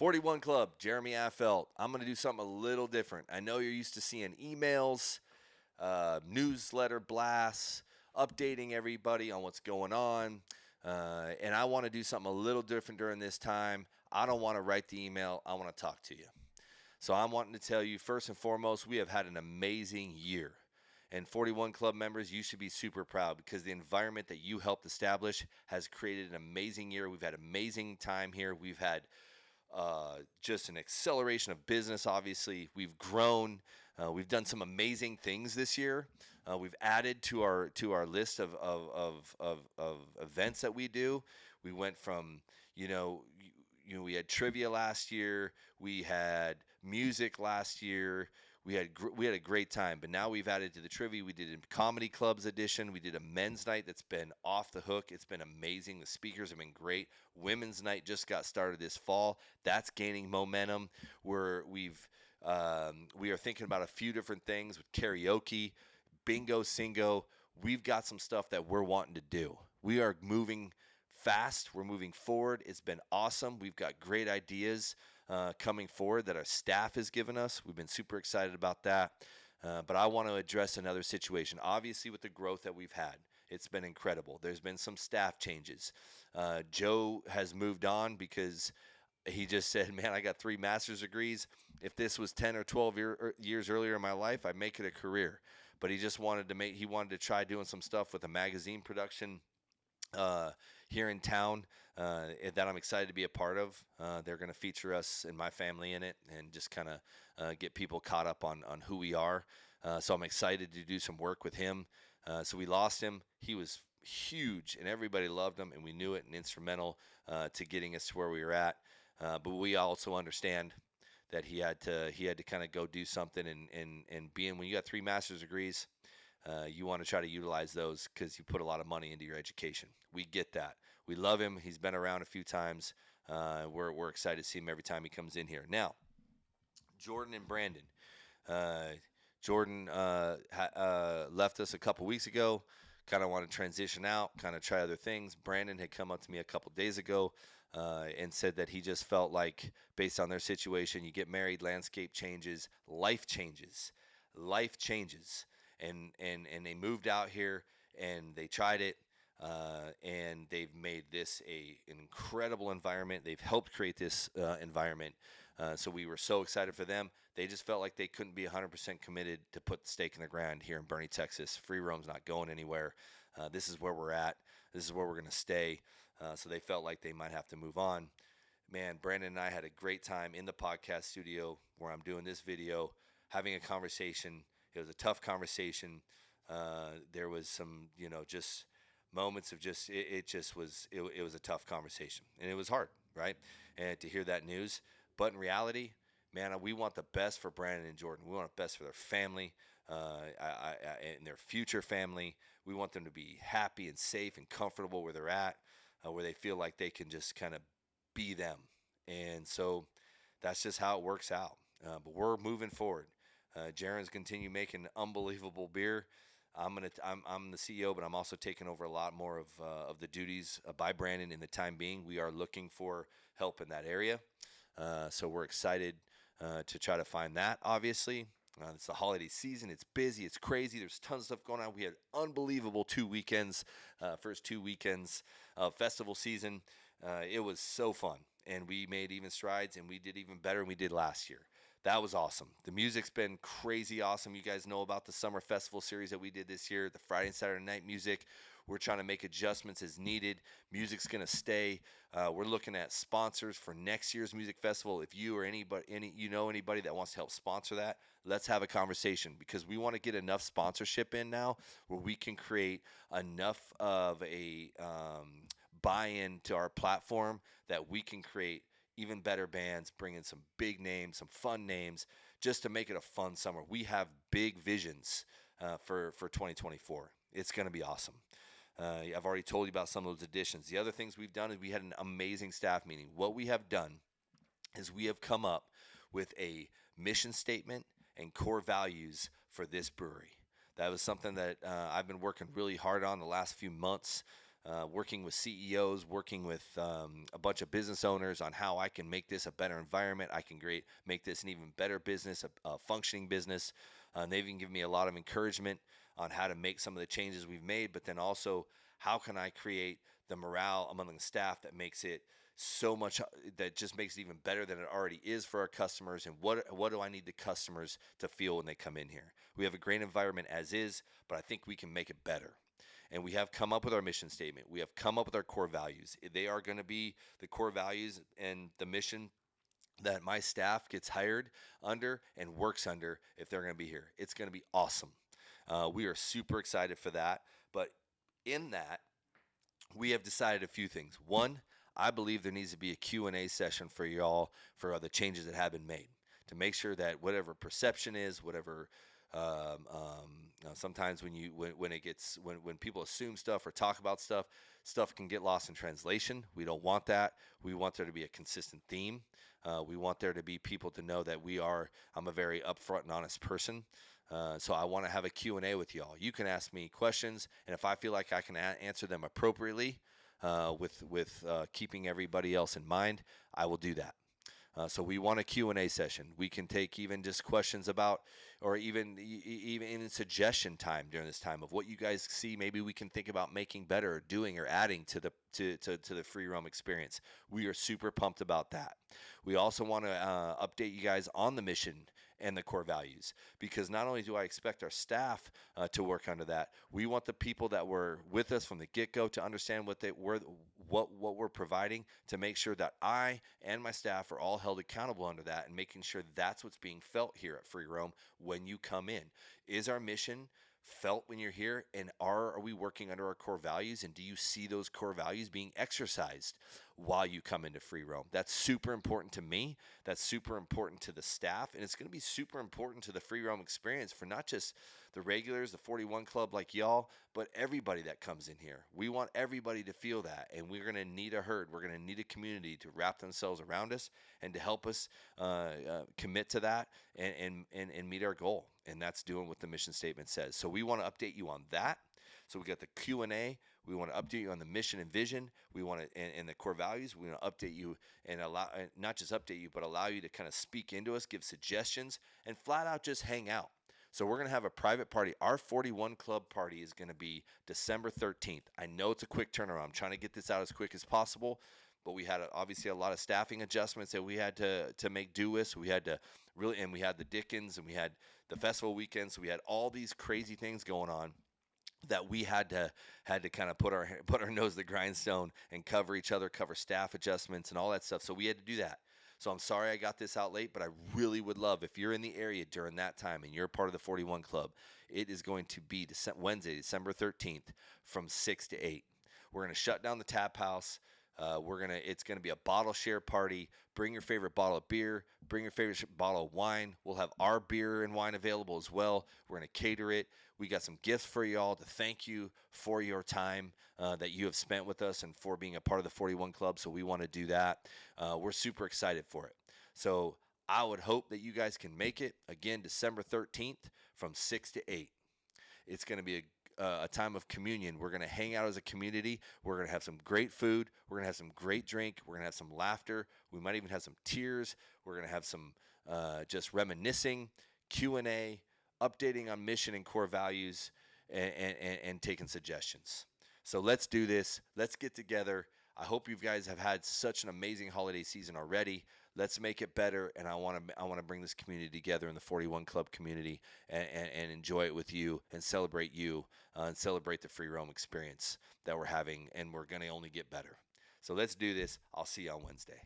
41 Club, Jeremy Affelt. I'm going to do something a little different. I know you're used to seeing emails, newsletter blasts, updating everybody on what's going on. And I want to do something a little different during this time. I don't want to write the email. I want to talk to you. So I'm wanting to tell you, first and foremost, we have had an amazing year. And 41 Club members, you should be super proud because the environment that you helped establish has created an amazing year. We've had amazing time here. We've had just an acceleration of business. Obviously, we've grown. We've done some amazing things this year. We've added to our list of events that we do. We went from we had trivia last year. We had music last year. We had a great time, but now we've added to the trivia. We did a comedy clubs edition. We did a men's night that's been off the hook. It's been amazing. The speakers have been great. Women's night just got started this fall. That's gaining momentum. We are thinking about a few different things with karaoke, bingo, singo. We've got some stuff that we're wanting to do. We are moving fast. We're moving forward. It's been awesome. We've got great ideas coming forward that our staff has given us. We've been super excited about that. But I want to address another situation. Obviously, with the growth that we've had, it's been incredible. There's been some staff changes. Joe has moved on because he just said, man, I got 3 master's degrees. If this was 10 or 12 years earlier in my life, I'd make it a career. But he just wanted to try doing some stuff with a magazine production here in town that I'm excited to be a part of. They're going to feature us and my family in it and just kind of get people caught up on who we are. So I'm excited to do some work with him. So we lost him. He was huge and everybody loved him and we knew it and instrumental to getting us to where we were at. But we also understand that he had to kind of go do something and being when you got 3 master's degrees, you want to try to utilize those because you put a lot of money into your education. We get that. We love him. He's been around a few times. We're excited to see him every time he comes in here. Now, Jordan and Brandon. Jordan left us a couple weeks ago. Kind of want to transition out, kind of try other things. Brandon had come up to me a couple days ago and said that he just felt like, based on their situation, you get married, landscape changes, life changes. And they moved out here and they tried it and they've made this an incredible environment. They've helped create this environment. So we were so excited for them. They just felt like they couldn't be 100% committed to put the stake in the ground here in Bernie, Texas. Free roam's not going anywhere. This is where we're at. This is where we're going to stay. So they felt like they might have to move on. Man, Brandon and I had a great time in the podcast studio where I'm doing this video, having a conversation. It was a tough conversation. There was some, just moments of it was a tough conversation. And it was hard, right? And to hear that news. But in reality, man, we want the best for Brandon and Jordan. We want the best for their family and their future family. We want them to be happy and safe and comfortable where they're at, where they feel like they can just kind of be them. And so that's just how it works out. But we're moving forward. Jaron's continue making unbelievable beer. I'm the CEO, but I'm also taking over a lot more of the duties by Brandon in the time being. We are looking for help in that area, so we're excited to try to find that. Obviously, it's the holiday season. It's busy. It's crazy. There's tons of stuff going on. We had unbelievable 2 weekends, first 2 weekends of festival season. It was so fun, and we made even strides, and we did even better than we did last year. That was awesome. The music's been crazy awesome. You guys know about the summer festival series that we did this year, the Friday and Saturday night music. We're trying to make adjustments as needed. Music's going to stay. We're looking at sponsors for next year's music festival. If you or anybody that wants to help sponsor that, let's have a conversation because we want to get enough sponsorship in now where we can create enough of a buy-in to our platform that we can create even better bands, bring in some big names, some fun names, just to make it a fun summer. We have big visions for 2024. It's going to be awesome. I've already told you about some of those additions. The other things we've done is we had an amazing staff meeting. What we have done is we have come up with a mission statement and core values for this brewery. That was something that I've been working really hard on the last few months. working with CEOs, working with a bunch of business owners on how I can make this a better environment. I can make this an even better business, a functioning business. They've even given me a lot of encouragement on how to make some of the changes we've made, but then also how can I create the morale among the staff that makes it so much that just makes it even better than it already is for our customers. And what do I need the customers to feel when they come in here? We have a great environment as is, but I think we can make it better. And we have come up with our mission statement. We have come up with our core values. They are going to be the core values and the mission that my staff gets hired under and works under if they're going to be here. It's going to be awesome. We are super excited for that. But in that, we have decided a few things. One, I believe there needs to be a Q&A session for y'all for the changes that have been made to make sure that whatever perception is, whatever sometimes when people assume stuff or talk about stuff, stuff can get lost in translation. We don't want that. We want there to be a consistent theme. We want there to be people to know that I'm a very upfront and honest person. So I want to have a Q&A with y'all. You can ask me questions, and if I feel like I can answer them appropriately with keeping everybody else in mind, I will do that. So we want a Q&A session. We can take even just questions about, or even in suggestion time during this time of what you guys see. Maybe we can think about making better, or doing, or adding to the free roam experience. We are super pumped about that. We also want to update you guys on the mission and the core values, because not only do I expect our staff to work under that, we want the people that were with us from the get-go to understand what we're providing, to make sure that I and my staff are all held accountable under that, and making sure that's what's being felt here at Free Roam when you come in. Is our mission felt when you're here, and are we working under our core values, and do you see those core values being exercised while you come into Free Roam? That's super important to me. That's super important to the staff, and it's going to be super important to the Free Roam experience for not just the regulars, the 41 Club like y'all, but everybody that comes in here. We want everybody to feel that, and we're going to need a herd. We're going to need a community to wrap themselves around us and to help us commit to that and meet our goal. And that's doing what the mission statement says. So we want to update you on that. So we got the Q&A. We want to update you on the mission and vision. We want to, and the core values. We want to update you and not just update you, but allow you to kind of speak into us, give suggestions, and flat out just hang out. So we're going to have a private party. Our 41 Club party is going to be December 13th. I know it's a quick turnaround. I'm trying to get this out as quick as possible, but we had obviously a lot of staffing adjustments that we had to make do with. So we had to really, and we had the Dickens, and we had the festival weekend. So we had all these crazy things going on that we had to kind of put our nose to the grindstone and cover each other, cover staff adjustments and all that stuff. So we had to do that. So I'm sorry I got this out late, but I really would love, if you're in the area during that time and you're part of the 41 Club, it is going to be Wednesday, December 13th from 6 to 8. We're going to shut down the tap house. It's gonna be a bottle share party. Bring your favorite bottle of beer. Bring your favorite bottle of wine. We'll have our beer and wine available as well. We're gonna cater it. We got some gifts for y'all to thank you for your time that you have spent with us and for being a part of the 41 Club. So we want to do that. We're super excited for it. So I would hope that you guys can make it again, December 13th from 6 to 8. It's going to be a time of communion. We're going to hang out as a community. We're going to have some great food. We're going to have some great drink. We're going to have some laughter. We might even have some tears. We're going to have some just reminiscing, Q&A, updating on mission and core values, and taking suggestions. So let's do this. Let's get together. I hope you guys have had such an amazing holiday season already. Let's make it better, and I want to bring this community together in the 41 Club community and enjoy it with you and celebrate you and celebrate the Free Roam experience that we're having, and we're going to only get better. So let's do this. I'll see you on Wednesday.